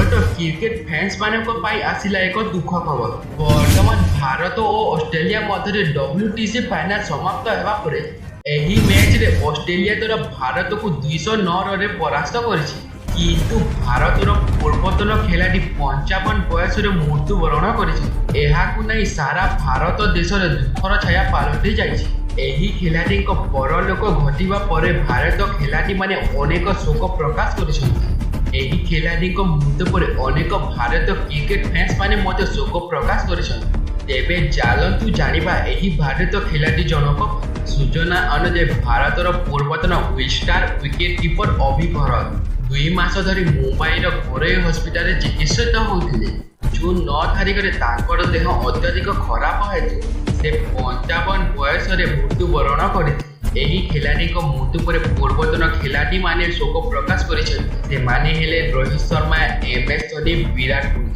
छोट cricket fans मानक आसिला एक दुख खबर। वर्तमान भारत और ऑस्ट्रेलिया मध्य WTC फाइनाल समाप्त होगा पर एही मैच रे ऑस्ट्रेलिया द्वारा भारत को 209 रन परास्त करिछि। किंतु भारतर पूर्वतन खेलाड़ी 55 बयस मृत्युवरण कर सारा भारत देश में दुखर छाया पालटि जाइछि। एही खिलाड़ी परलोक घटिबा परे भारत खिलाड़ी माने अनेक शोक प्रकाश करिसथि। एही खिलाड़ी मृत्यु पर अनेक भारत क्रिकेट फैंस माने मते शोक प्रकाश करिसथि। तेबे चलतु जानिबा एही भारत खिलाड़ी जनक सूचना अनुसार भारतर पूर्वतन स्टार विकेट कीपर अभिभरत 2 मास धरी मुंबईर घरोई हस्पिटाल चिकित्सित होते। जून 9 तारिख में देह अत्यधिक खराब हेतु से 55 बयस मृत्युवरण करते। एही खिलाड़ी मृत्यु पर पूर्वतन खिलाड़ी माने शोक प्रकाश कर रोहित शर्मा, MS धोनी, विराट कोहली।